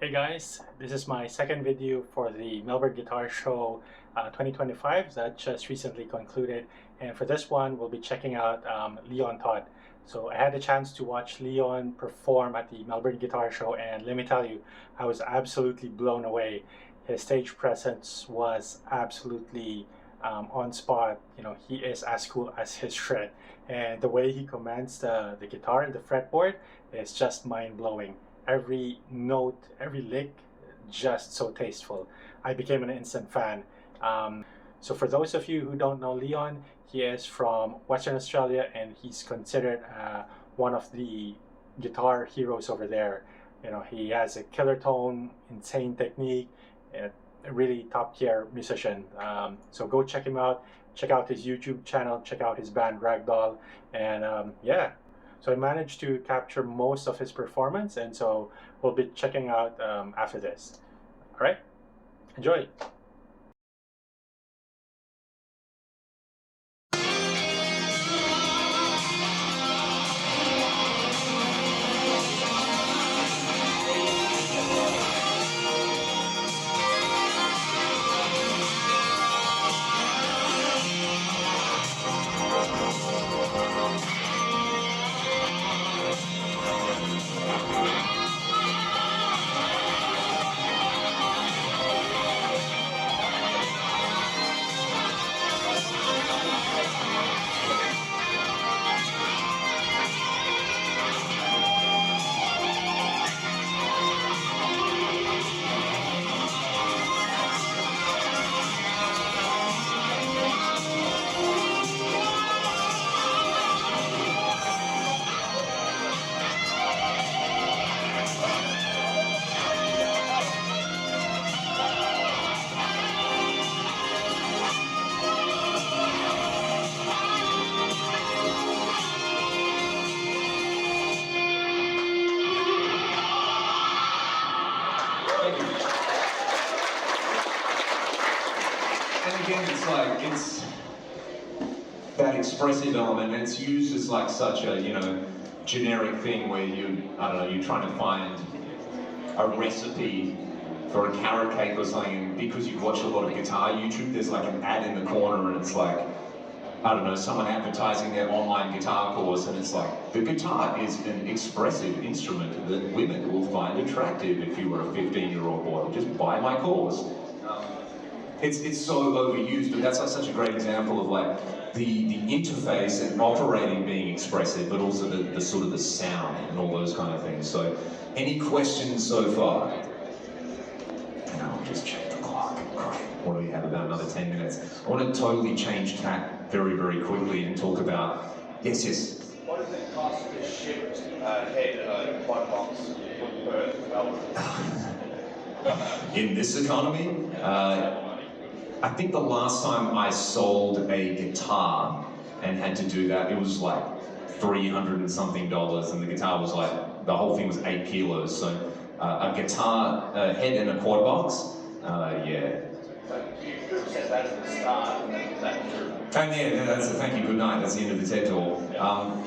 Hey guys, this is my second video for the Melbourne Guitar Show 2025 that just recently concluded, and for this one we'll be checking out Leon Todd. So I had the chance to watch Leon perform at the Melbourne Guitar Show, and let me tell you, I was absolutely blown away. His stage presence was absolutely on spot. You know, he is as cool as his shred, and the way he commands the guitar and the fretboard is just mind-blowing. Every note, every lick, just so tasteful. I became an instant fan. So for those of you who don't know Leon, he is from Western Australia, and he's considered one of the guitar heroes over there. You know, he has a killer tone, insane technique, a really top tier musician. So go check him out. Check out his YouTube channel. Check out his band Ragdoll, and yeah. So I managed to capture most of his performance, and so we'll be checking out after this. All right, enjoy. And again, it's that expressive element, and it's used as like such a, generic thing where you're trying to find a recipe for a carrot cake or something, because you watch a lot of guitar YouTube, there's like an ad in the corner and it's like, I don't know, someone advertising their online guitar course, and it's like, the guitar is an expressive instrument that women will find attractive if you were a 15-year-old boy. Just buy my course. It's so overused, but that's like such a great example of like the interface and operating being expressive, but also the sort of the sound and all those kind of things. So, any questions so far? And I'll just check the clock. What do we have? About another 10 minutes. I want to totally change tack very, very quickly and talk about, yes. What does it cost to ship head a quad box from Perth to Melbourne? In this economy, I think the last time I sold a guitar and had to do that, it was like $300 and something, and the guitar was like, the whole thing was 8 kilos. So a guitar, head and a quad box, yeah. You could have said that at the start, and that's true. And yeah, that's a thank you, good night, that's the end of the TED Talk.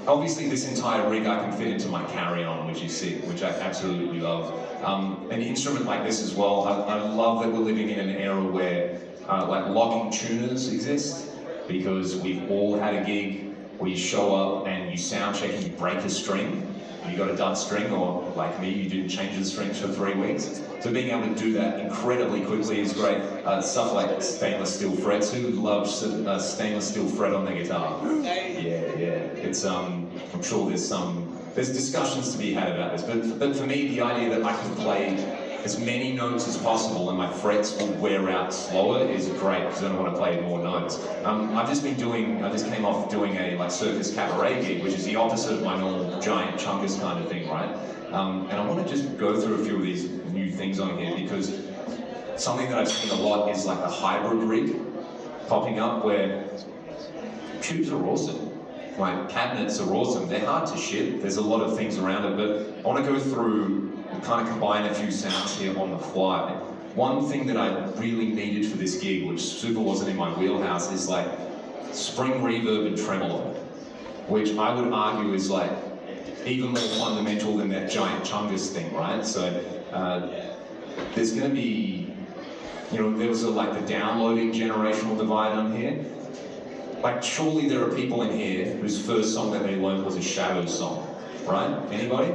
Obviously this entire rig I can fit into my carry-on, which is sick, which I absolutely love. An instrument like this as well, I love that we're living in an era where like locking tuners exist, because we've all had a gig where you show up and you sound check and you break a string, you got a dud string, or like me, you didn't change the strings for 3 weeks. So being able to do that incredibly quickly is great. Stuff like stainless steel frets. Who loves stainless steel fret on the guitar? Yeah. It's I'm sure there's discussions to be had about this, but for me, the idea that I can play as many notes as possible and my frets will wear out slower is great, because I don't want to play more notes. I just came off doing a like circus cabaret gig, which is the opposite of my normal giant chungus kind of thing, right? And I want to just go through a few of these new things on here, because something that I've seen a lot is like the hybrid rig popping up, where tubes are awesome. Like cabinets are awesome. They're hard to ship. There's a lot of things around it, but I want to go through and kind of combine a few sounds here on the fly. One thing that I really needed for this gig, which super wasn't in my wheelhouse, is like spring reverb and tremolo, which I would argue is like even more fundamental than that giant chungus thing, right? So there's going to be, there was like the downloading generational divide on here. Like, surely there are people in here whose first song that they learned was a Shadows song, right? Anybody?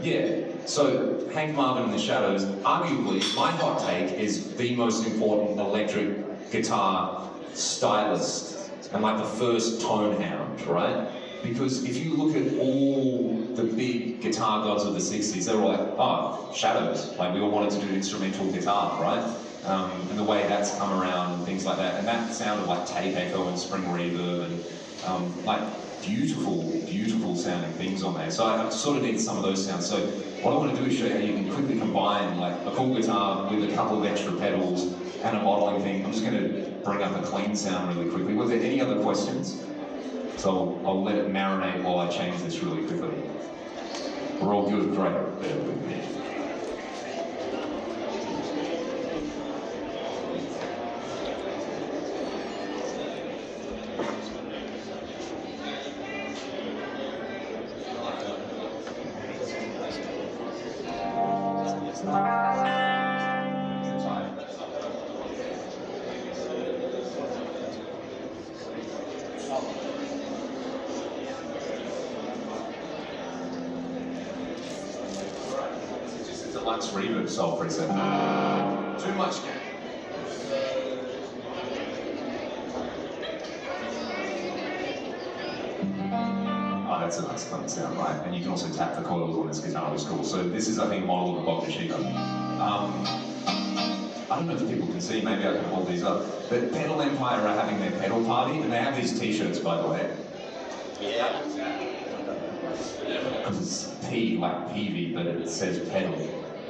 Yeah. So Hank Marvin and the Shadows, arguably, my hot take, is the most important electric guitar stylist and like the first tone hound, right? Because if you look at all the big guitar gods of the 60s, they were like, oh, Shadows. Like, we all wanted to do instrumental guitar, right? And the way that's come around and things like that. And that sounded like tape echo and spring reverb and like beautiful, beautiful sounding things on there. So I sort of needed some of those sounds. So what I want to do is show you how you can quickly combine like a cool guitar with a couple of extra pedals and a modeling thing. I'm just going to bring up a clean sound really quickly. Was there any other questions? So I'll let it marinate while I change this really quickly. We're all good, great. Bear with me. Deluxe reverb solve preset. Too much gain. Oh, that's a nice clean sound, right? And you can also tap the coils on this guitar, which is cool. So this is, I think, a model of a Boca Chica. I don't know if people can see, maybe I can hold these up. But Pedal Empire are having their pedal party, and they have these t-shirts, by the way. Yeah. Because it's P, like PV, but it says pedal,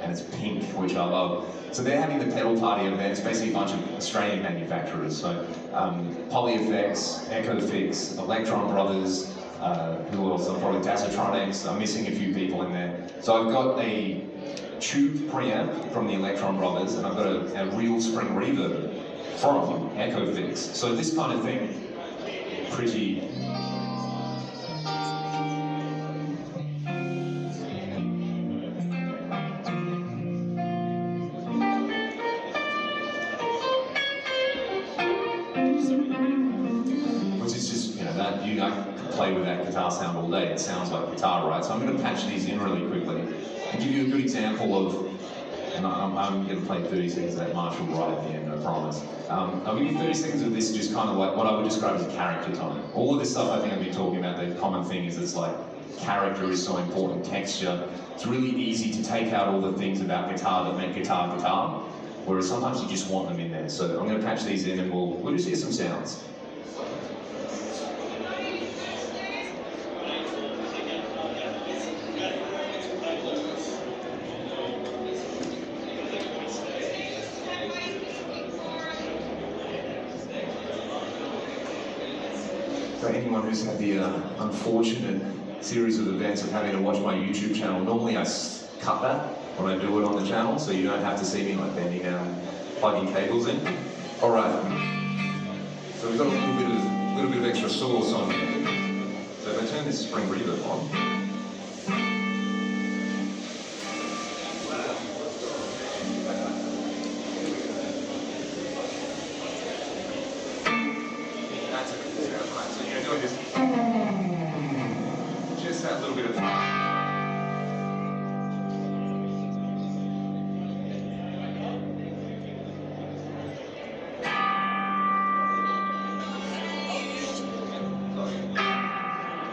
and it's pink, which I love. So they're having the pedal party event. It's basically a bunch of Australian manufacturers. So Polyeffects, Echofix, Electron Brothers, who else? Probably Dasatronics. I'm missing a few people in there. So I've got a tube preamp from the Electron Brothers, and I've got a real spring reverb from Echofix. So this kind of thing, pretty. I can play with that guitar sound all day. It sounds like guitar, right? So I'm going to patch these in really quickly and give you a good example of, and I'm going to play 30 seconds of that Marshall right at the end, I promise. I'll give you 30 seconds of this, just kind of like what I would describe as a character tone. All of this stuff I think I've been talking about, the common thing is it's like character is so important, texture. It's really easy to take out all the things about guitar that make guitar guitar, whereas sometimes you just want them in there. So I'm going to patch these in and we'll just hear some sounds. For anyone who's had the unfortunate series of events of having to watch my YouTube channel, normally I cut that when I do it on the channel, so you don't have to see me like bending down and plugging cables in. All right, so we've got a little bit of extra sauce on here. So if I turn this spring reverb on, just that little bit of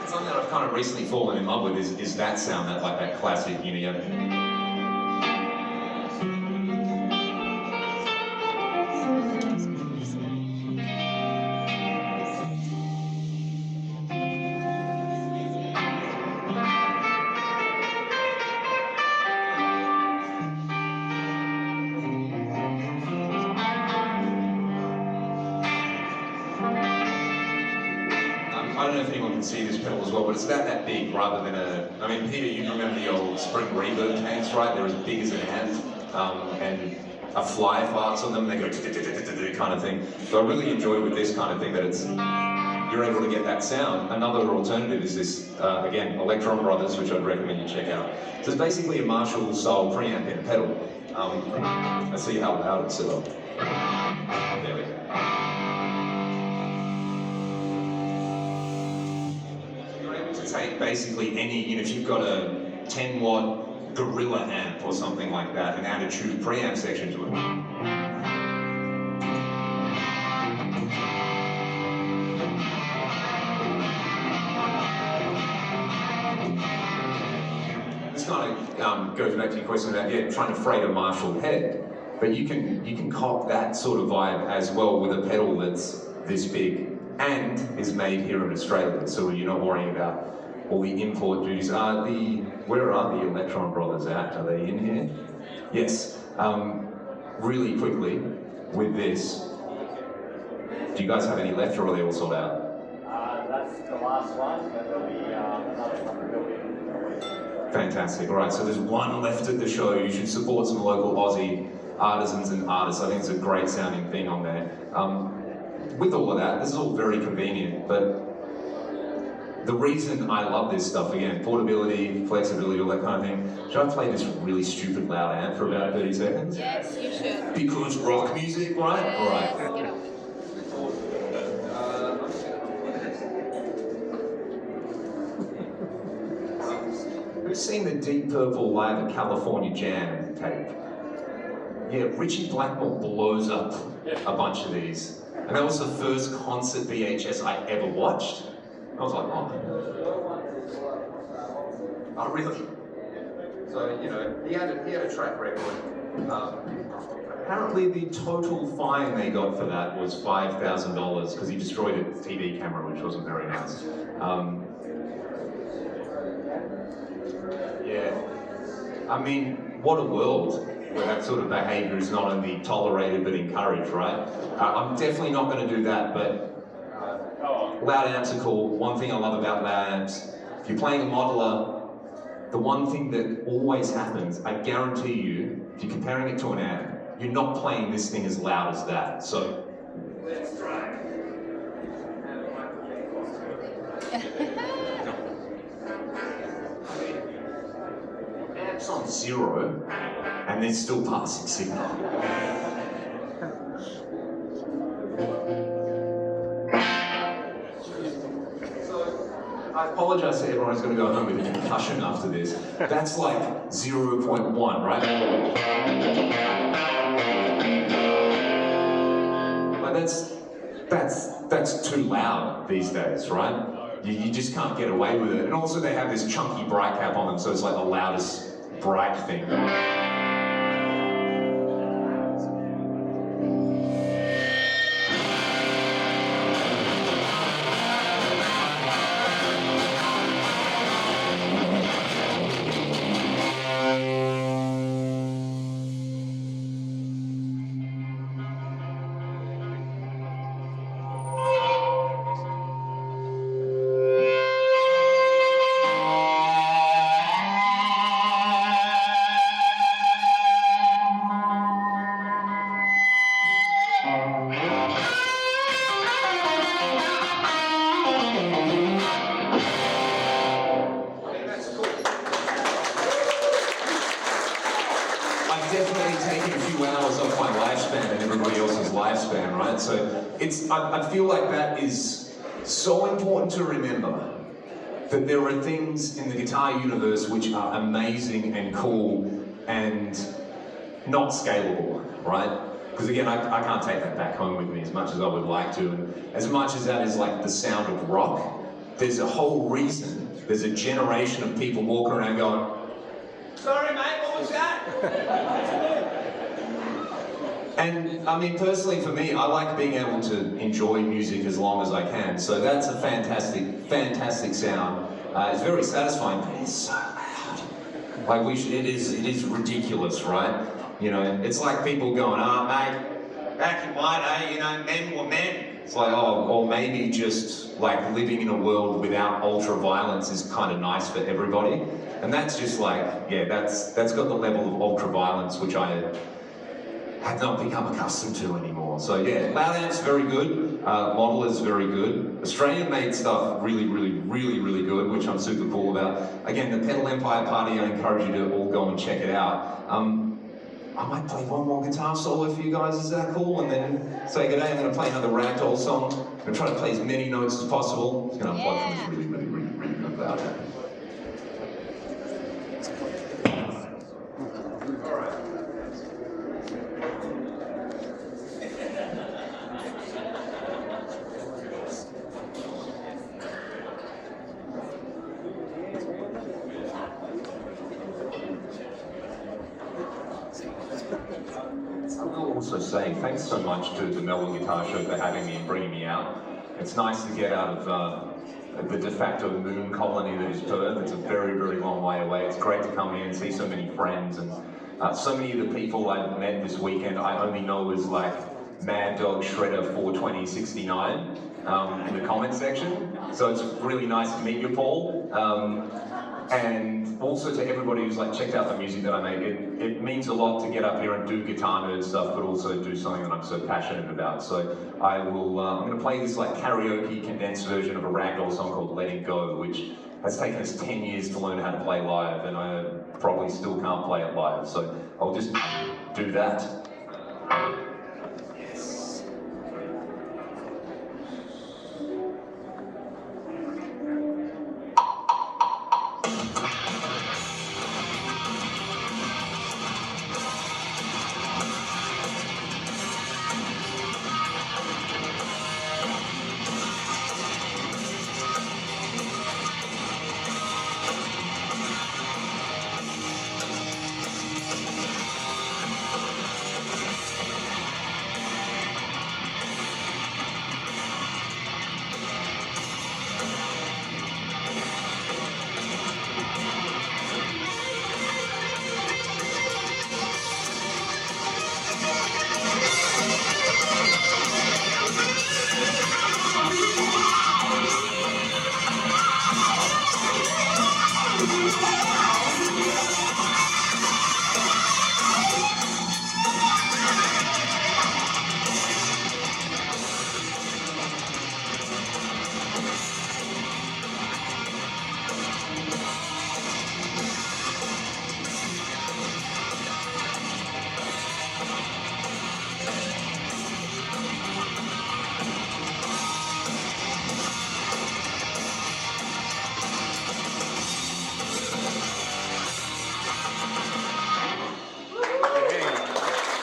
something that I've kind of recently fallen in love with is that sound, that like that classic, you know. I don't know if anyone can see this pedal as well, but it's about that big rather than I mean, Peter, you remember the old spring reverb tanks, right? They're as big as an ant, and a fly farts on them, they go kind of thing. So I really enjoy with this kind of thing that it's you're able to get that sound. Another alternative is this, again, Electron Brothers, which I'd recommend you check out. So it's basically a Marshall-style preamp in a pedal. Let's see how loud it's set up. There we go. You're able to take basically any, if you've got a 10-watt Gorilla amp or something like that and add a true preamp section to it. Kind of goes back to your question about trying to freight a Marshall head, but you can cop that sort of vibe as well with a pedal that's this big and is made here in Australia, so you're not worrying about all the import duties. Where are the Electron Brothers at? Are they in here? Yes. Really quickly with this, do you guys have any left, or are they all sold out? That's the last one, but there'll be another one building. Fantastic. All right, so there's one left at the show. You should support some local Aussie artisans and artists. I think it's a great sounding thing on there. With all of that, this is all very convenient, but the reason I love this stuff, again, portability, flexibility, all that kind of thing. Should I play this really stupid loud amp for about 30 seconds? Yes, you should. Because rock music, right? Yes. All right. Get on. Who's seen the Deep Purple live at California Jam tape? Yeah, Richie Blackmore blows up a bunch of these. And that was the first concert VHS I ever watched. I was like, oh. Oh, really? So, he had a track record. Apparently the total fine they got for that was $5,000 because he destroyed a TV camera, which wasn't very nice. Yeah. I mean, what a world where that sort of behaviour is not only tolerated but encouraged, right? I'm definitely not going to do that, but loud amps are cool. One thing I love about loud amps, if you're playing a modeler, the one thing that always happens, I guarantee you, if you're comparing it to an amp, you're not playing this thing as loud as that. So, let's try. Amp's on 0, and they're still passing signal. I apologise to everyone who's going to go home with a concussion after this. That's like 0.1, right? Like that's too loud these days, right? You just can't get away with it. And also they have this chunky bright cap on them, so it's like the loudest bright thing. I feel like that is so important to remember, that there are things in the guitar universe which are amazing and cool and not scalable, right? Because again, I can't take that back home with me as much as I would like to. And as much as that is like the sound of rock, there's a whole reason, there's a generation of people walking around going, sorry mate, what was that? And I mean, personally for me, I like being able to enjoy music as long as I can. So that's a fantastic, fantastic sound. It's very satisfying, but it's so loud. Like it is ridiculous, right? It's like people going, mate, back in my day, men were men. It's like, or maybe just like living in a world without ultra violence is kind of nice for everybody. And that's just like, that's got the level of ultra violence which I have not become accustomed to anymore. So yeah, loud amp's very good, model is very good. Australian made stuff really good, which I'm super cool about. Again, the Pedal Empire Party, I encourage you to all go and check it out. I might play one more guitar solo for you guys, is that cool? And then say good day. I'm going to play another Ragdoll song. I'm going to try to play as many notes as possible. It's going to unplug from this really good loud amp. I will also say thanks so much to the Melbourne Guitar Show for having me and bringing me out. It's nice to get out of the de facto moon colony that is Perth. It's a very long way away. It's great to come here and see so many friends, and so many of the people I've met this weekend I only know as like Mad Dog Shredder 42069 in the comment section. So it's really nice to meet you, Paul. And also to everybody who's like checked out the music that I made. It means a lot to get up here and do guitar nerd stuff, but also do something that I'm so passionate about. So I will, I'm going to play this like karaoke condensed version of a Ragdoll song called Let It Go, which has taken us 10 years to learn how to play live, and I probably still can't play it live. So I'll just do that.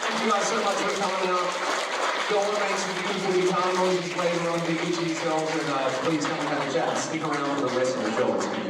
Thank you guys so much for coming out. Go and make some beautiful guitar noises later on, dig into yourselves, and please come and have a chat and stick around for the rest of the show.